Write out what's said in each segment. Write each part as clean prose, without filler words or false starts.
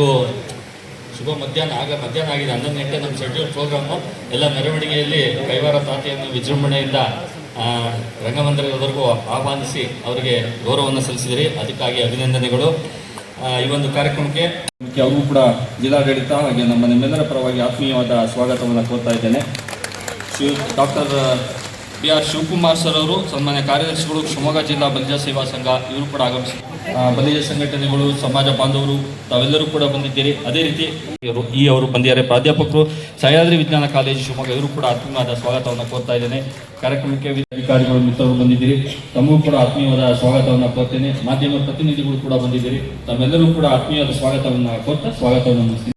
ಎಲ್ಲರಿಗೂ ಶುಭ ಮಧ್ಯಾಹ್ನ ಆಗಿದೆ 11 ಗಂಟೆ ನಮ್ಮ ಶೆಡ್ಯೂಲ್ ಪ್ರೋಗ್ರಾಮು ಎಲ್ಲ ಮೆರವಣಿಗೆಯಲ್ಲಿ ಕೈವಾರ ತಾತೆಯನ್ನು ವಿಜೃಂಭಣೆಯಿಂದ ರಂಗಮಂದಿರದವರೆಗೂ ಆಹ್ವಾನಿಸಿ ಅವರಿಗೆ ಗೌರವವನ್ನು ಸಲ್ಲಿಸಿದಿರಿ, ಅದಕ್ಕಾಗಿ ಅಭಿನಂದನೆಗಳು. ಈ ಒಂದು ಕಾರ್ಯಕ್ರಮಕ್ಕೆ ಅವರು ಕೂಡ ಜಿಲ್ಲಾಡಳಿತ ಹಾಗೆ ನಿಮ್ಮೆಲ್ಲರ ಪರವಾಗಿ ಆತ್ಮೀಯವಾದ ಸ್ವಾಗತವನ್ನು ಕೋರ್ತಾ ಇದ್ದೇನೆ. ಡಾಕ್ಟರ್ BR ಶಿವಕುಮಾರ್ ಸರ್ ಅವರು, ಸನ್ಮಾನ್ಯ ಕಾರ್ಯದರ್ಶಿಗಳು, ಶಿವಮೊಗ್ಗ ಜಿಲ್ಲಾ ಬಲಿಜ ಸೇವಾ ಸಂಘ, ಇವರು ಕೂಡ ಆಗಮಿಸಿ, ಬಲಿಜ ಸಂಘಟನೆಗಳು, ಸಮಾಜ ಬಾಂಧವರು ತಾವೆಲ್ಲರೂ ಕೂಡ ಬಂದಿದ್ದೀರಿ. ಅದೇ ರೀತಿ ಅವರು ಬಂದಿದ್ದಾರೆ. ಪ್ರಾಧ್ಯಾಪಕರು, ಸಹ್ಯಾದ್ರಿ ವಿಜ್ಞಾನ ಕಾಲೇಜು ಶಿವಮೊಗ್ಗ, ಇವರು ಕೂಡ ಆತ್ಮೀಯವಾದ ಸ್ವಾಗತವನ್ನು ಕೋರ್ತಾ ಇದ್ದೇನೆ. ಕಾರ್ಯಕ್ರಮಕ್ಕೆ ಅಧಿಕಾರಿಗಳು, ಮಿತ್ರರು ಬಂದಿದ್ದೀರಿ, ತಮಗೂ ಕೂಡ ಆತ್ಮೀಯವಾದ ಸ್ವಾಗತವನ್ನು ಕೋರ್ತೇನೆ. ಮಾಧ್ಯಮ ಪ್ರತಿನಿಧಿಗಳು ಕೂಡ ಬಂದಿದ್ದೀರಿ, ತಮ್ಮೆಲ್ಲರೂ ಕೂಡ ಆತ್ಮೀಯವಾದ ಸ್ವಾಗತವನ್ನು ಕೋರ್ತಾ ಸ್ವಾಗತವನ್ನು ಮುಗಿಸ್ತೀನಿ.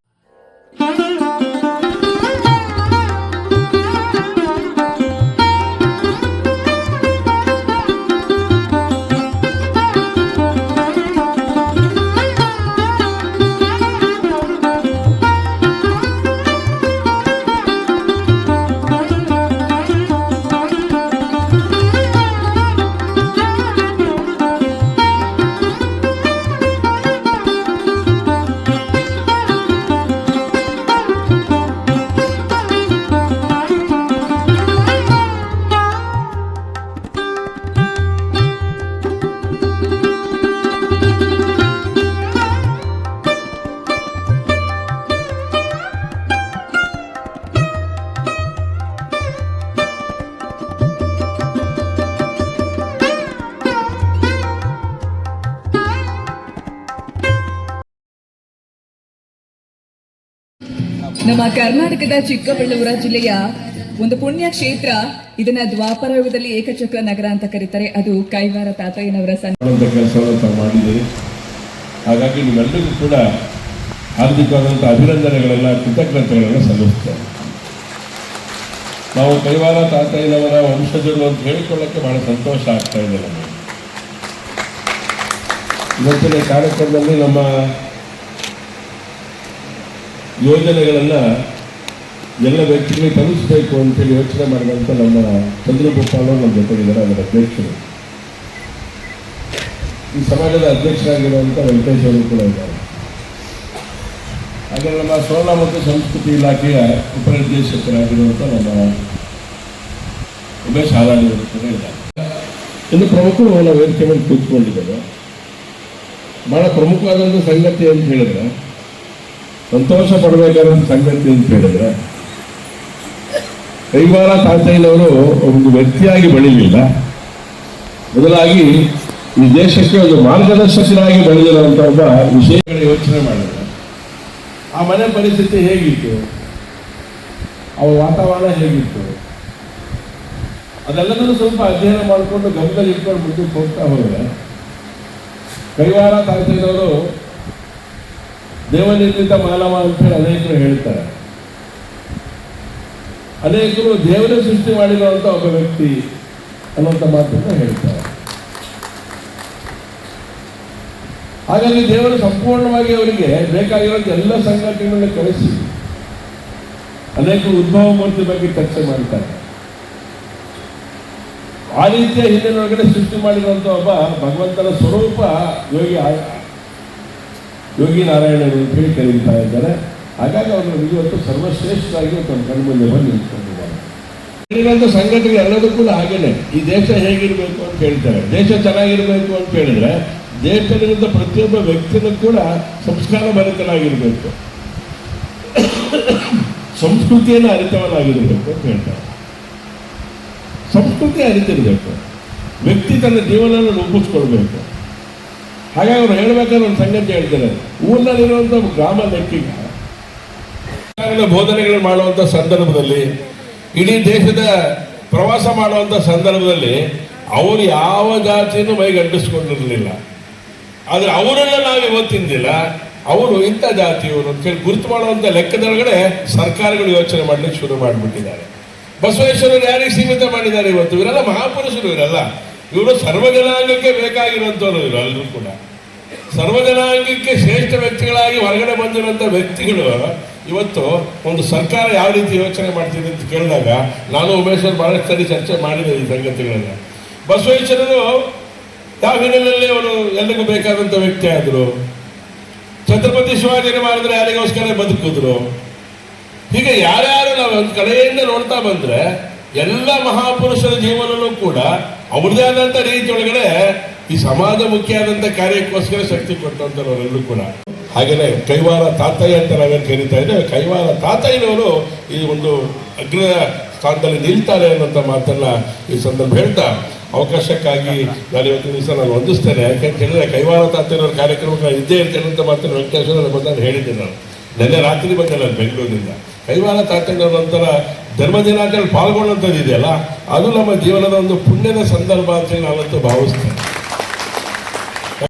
ನಮ್ಮ ಕರ್ನಾಟಕದ ಚಿಕ್ಕಬಳ್ಳಾಪುರ ಜಿಲ್ಲೆಯ ಒಂದು ಪುಣ್ಯ ಕ್ಷೇತ್ರ. ಇದನ್ನ ದ್ವಾಪರ ಯುಗದಲ್ಲಿ ಏಕಚಕ್ರ ನಗರ ಅಂತ ಕರೀತಾರೆ. ಅದು ಕೈವಾರ ತಾತಯ್ಯನವರ ಕೆಲಸವನ್ನು ಮಾಡಿದ್ದೀರಿ. ಹಾಗಾಗಿ ನಿಮ್ಮೆಲ್ಲರಿಗೂ ಕೂಡ ಹಾರ್ದಿಕವಾದಂಥ ಅಭಿನಂದನೆಗಳೆಲ್ಲ, ಕೃತಜ್ಞತೆಗಳನ್ನು ಸಲ್ಲಿಸ್ತೇವೆ. ನಾವು ಕೈವಾರ ತಾತಯ್ಯನವರ ವಂಶಜರು ಅಂತ ಹೇಳಿಕೊಳ್ಳಕ್ಕೆ ಬಹಳ ಸಂತೋಷ ಆಗ್ತಾ ಇದೆ ನಮಗೆ. ಇವತ್ತಿನ ಕಾರ್ಯಕ್ರಮದಲ್ಲಿ ನಮ್ಮ ಯೋಜನೆಗಳನ್ನು ಎಲ್ಲ ವ್ಯಕ್ತಿಗಳಿಗೆ ತಲುಪಿಸಬೇಕು ಅಂತೇಳಿ ಯೋಚನೆ ಮಾಡಿದಂಥ ನಮ್ಮ ಚಂದ್ರಗೋಪಾಲ್ ನಮ್ಮ ಜೊತೆಗಿದ್ದಾರೆ, ಅದರ ಅಧ್ಯಕ್ಷರು. ಈ ಸಮಾಜದ ಅಧ್ಯಕ್ಷರಾಗಿರುವಂಥ ವೆಂಕಟೇಶ್ ಅವರು ಕೂಡ ಇದ್ದಾರೆ. ಹಾಗೆ ನಮ್ಮ ಸೋಲ ಮತ್ತು ಸಂಸ್ಕೃತಿ ಇಲಾಖೆಯ ಉಪನಿರ್ದೇಶಕರಾಗಿರುವಂಥ ನಮ್ಮ ಉಮೇಶ್ ಹಾಲಾಡಿ ಅವರು ಕೂಡ ಇದ್ದಾರೆ. ಇನ್ನು ಪ್ರಮುಖರು ನಾವು ವೇದಿಕೆ ಮೇಲೆ ಕೂತ್ಕೊಂಡಿದ್ದಾರೆ. ಬಹಳ ಪ್ರಮುಖವಾದಂಥ ಸಂಗತಿ ಅಂತ ಹೇಳಿದ್ರೆ, ಸಂತೋಷ ಪಡಬೇಕಾದಂಥ ಸಂಗತಿ ಅಂತ ಹೇಳಿದ್ರೆ, ಕೈವಾರ ತಾತಯ್ಯನವರು ಒಂದು ವ್ಯಕ್ತಿಯಾಗಿ ಬೆಳೀಲಿಲ್ಲ, ಬದಲಾಗಿ ಈ ದೇಶಕ್ಕೆ ಒಂದು ಮಾರ್ಗದರ್ಶಕರಾಗಿ ಬೆಳೆದಿರುವಂಥ ಒಬ್ಬ ವಿಷಯಗಳ ಯೋಚನೆ ಮಾಡಿದ್ರೆ ಆ ಮನೆ ಪರಿಸ್ಥಿತಿ ಹೇಗಿತ್ತು, ಅವರ ವಾತಾವರಣ ಹೇಗಿತ್ತು, ಅದೆಲ್ಲದನ್ನು ಸ್ವಲ್ಪ ಅಧ್ಯಯನ ಮಾಡಿಕೊಂಡು ಗಮನದಲ್ಲಿ ಇಟ್ಕೊಂಡು ಮುಂದಕ್ಕೆ ಹೋಗ್ತಾ ಹೋದರೆ, ಕೈವಾರ ತಾತಯ್ಯನವರು ದೇವನಿರ್ಮಿತ ಮಾನವ ಅಂತೇಳಿ ಅನೇಕರು ಹೇಳ್ತಾರೆ. ಅನೇಕರು ದೇವರ ಸೃಷ್ಟಿ ಮಾಡಿರುವಂಥ ಒಬ್ಬ ವ್ಯಕ್ತಿ ಅನ್ನುವಂಥ ಮಾತನ್ನು ಹೇಳ್ತಾರೆ. ಹಾಗಾಗಿ ದೇವರು ಸಂಪೂರ್ಣವಾಗಿ ಅವರಿಗೆ ಬೇಕಾಗಿರುವಂಥ ಎಲ್ಲ ಸಂಗತಿಗಳನ್ನು ಕಳಿಸಿ ಅನೇಕರು ಉದ್ಭವ ಮೂರ್ತಿ ಬಗ್ಗೆ ಚರ್ಚೆ ಮಾಡ್ತಾರೆ. ಆ ರೀತಿಯ ಹಿಂದಿನೊಳಗಡೆ ಸೃಷ್ಟಿ ಮಾಡಿರುವಂಥ ಒಬ್ಬ ಭಗವಂತನ ಸ್ವರೂಪ ಯೋಗಿ ನಾರಾಯಣರು ಅಂತ ಹೇಳಿ ಕರೀತಾ ಇದ್ದಾರೆ. ಹಾಗಾಗಿ ಅವರು ಇವತ್ತು ಸರ್ವಶ್ರೇಷ್ಠರಾಗಿ ಒಂದು ಕಣ್ಮುಂದೆ ಬಂದು ನಿಂತ್ಕೊಂಡಿದ್ದಾರೆ. ಇಲ್ಲಿರುವಂಥ ಸಂಘಟನೆ ಎಲ್ಲದೂ ಕೂಡ ಹಾಗೇನೆ. ಈ ದೇಶ ಹೇಗಿರಬೇಕು ಅಂತ ಹೇಳ್ತಾರೆ. ದೇಶ ಚೆನ್ನಾಗಿರಬೇಕು ಅಂತ ಹೇಳಿದ್ರೆ ದೇಶದಲ್ಲಿರುವಂಥ ಪ್ರತಿಯೊಬ್ಬ ವ್ಯಕ್ತಿನೂ ಕೂಡ ಸಂಸ್ಕಾರ ಭರಿತನಾಗಿರಬೇಕು, ಸಂಸ್ಕೃತಿಯನ್ನು ಅರಿತವನಾಗಿರಬೇಕು ಅಂತ ಹೇಳ್ತಾರೆ. ಸಂಸ್ಕೃತಿ ಅರಿತಿರಬೇಕು, ವ್ಯಕ್ತಿ ತನ್ನ ಜೀವನವನ್ನು ರೂಪಿಸ್ಕೊಳ್ಬೇಕು. ಹಾಗಾಗಿ ಅವ್ರು ಹೇಳ್ಬೇಕಾದ್ರೆ ಒಂದು ಸಂಗತಿ ಹೇಳ್ತಾರೆ. ಊರಿನಲ್ಲಿರುವಂಥ ಗ್ರಾಮ ಲೆಕ್ಕಿಗ ಬೋಧನೆಗಳು ಮಾಡುವಂಥ ಸಂದರ್ಭದಲ್ಲಿ, ಇಡೀ ದೇಶದ ಪ್ರವಾಸ ಮಾಡುವಂಥ ಸಂದರ್ಭದಲ್ಲಿ ಅವರು ಯಾವ ಜಾತಿಯನ್ನು ಮೈಗಂಟಿಸ್ಕೊಂಡಿರಲಿಲ್ಲ. ಆದರೆ ಅವರೆಲ್ಲ ನಾವು ಇವತ್ತಿಂದಿಲ್ಲ, ಅವರು ಇಂಥ ಜಾತಿಯವರು ಅಂತೇಳಿ ಗುರುತು ಮಾಡುವಂಥ ಲೆಕ್ಕದೊಳಗಡೆ ಸರ್ಕಾರಗಳು ಯೋಚನೆ ಮಾಡಲಿಕ್ಕೆ ಶುರು ಮಾಡಿಬಿಟ್ಟಿದ್ದಾರೆ. ಬಸವೇಶ್ವರರು ಯಾರಿಗೆ ಸೀಮಿತ ಮಾಡಿದ್ದಾರೆ ಇವತ್ತು? ಇವರೆಲ್ಲ ಮಹಾಪುರುಷರು, ಇವರೆಲ್ಲ ಇವರು ಸರ್ವಜನಾಂಗಕ್ಕೆ ಬೇಕಾಗಿರುವಂಥವ್ರು. ಇವರೆಲ್ಲರೂ ಕೂಡ ಸರ್ವಜನಾಂಗಕ್ಕೆ ಶ್ರೇಷ್ಠ ವ್ಯಕ್ತಿಗಳಾಗಿ ಹೊರಗಡೆ ಬಂದಿರುವಂಥ ವ್ಯಕ್ತಿಗಳು ಇವತ್ತು ಒಂದು ಸರ್ಕಾರ ಯಾವ ರೀತಿ ಯೋಚನೆ ಮಾಡ್ತಿದೆ ಅಂತ ಕೇಳಿದಾಗ ನಾನು ಉಮೇಶ್ವರ್ ಬಹಳಷ್ಟು ಸರಿ ಚರ್ಚೆ ಮಾಡಿದೆ ಈ ಸಂಗತಿಗಳನ್ನ. ಬಸವೇಶ್ವರರು ಯಾವ ಹಿನ್ನೆಲೆಯಲ್ಲಿ ಅವರು ಎಲ್ಲರಿಗೂ ಬೇಕಾದಂಥ ವ್ಯಕ್ತಿ ಆದರು. ಛತ್ರಪತಿ ಶಿವಾಜಿನ ಮಾಡಿದ್ರೆ ಯಾರಿಗೋಸ್ಕರ ಬದುಕಿದ್ರು. ಹೀಗೆ ಯಾರ್ಯಾರು ನಾವು ಒಂದು ಕಡೆಯಿಂದ ನೋಡ್ತಾ ಬಂದ್ರೆ ಎಲ್ಲ ಮಹಾಪುರುಷರ ಜೀವನನೂ ಕೂಡ ಅವ್ರದೇ ಆದಂತ ರೀತಿಯೊಳಗಡೆ ಈ ಸಮಾಜ ಮುಖ್ಯವಾದಂತ ಕಾರ್ಯಕ್ಕೋಸ್ಕರ ಶಕ್ತಿ ಕೊಟ್ಟಂತವರೆಲ್ಲರೂ ಕೂಡ. ಹಾಗೇನೆ ಕೈವಾರ ತಾತಯ್ಯ ಅಂತ ನಾವೇನು ಕರೀತಾ ಇದ್ದೇವೆ, ಕೈವಾರ ತಾತಯ್ಯನವರು ಈ ಒಂದು ಅಗ್ರ ಸ್ಥಾನದಲ್ಲಿ ನಿಲ್ತಾರೆ ಅನ್ನೋಂಥ ಮಾತನ್ನ ಈ ಸಂದರ್ಭ ಹೇಳ್ತಾ ಅವಕಾಶಕ್ಕಾಗಿ ನಾನು ಇವತ್ತಿನ ದಿವಸ ನಾನು ವಂದಿಸ್ತೇನೆ. ಯಾಕೆಂತ ಹೇಳಿದ್ರೆ ಕೈವಾರ ತಾತಯ್ಯನವ್ರ ಕಾರ್ಯಕ್ರಮಕ್ಕೆ ನಾನು ಇದ್ದೇ ಇರ್ತೇನೆ ಅಂತ ಮಾತನ್ನು ವೆಂಕಟೇಶ್ವರ ಬಂದು ಹೇಳಿದ್ದೆ. ನಾನು ನಿನ್ನೆ ರಾತ್ರಿ ಬಂದೆ ನಾನು ಬೆಂಗಳೂರಿನಿಂದ. ಕೈವಾರ ತಾತಯ್ಯನವ್ರ ನಂತರ ಧರ್ಮ ದಿನಾಚರಣೆ ಪಾಲ್ಗೊಳ್ಳುವಂಥದ್ದು ಇದೆಯಲ್ಲ, ಅದು ನಮ್ಮ ಜೀವನದ ಒಂದು ಪುಣ್ಯದ ಸಂದರ್ಭ ಅಂತೇಳಿ ನಾವಂತೂ ಭಾವಿಸ್ತೇನೆ.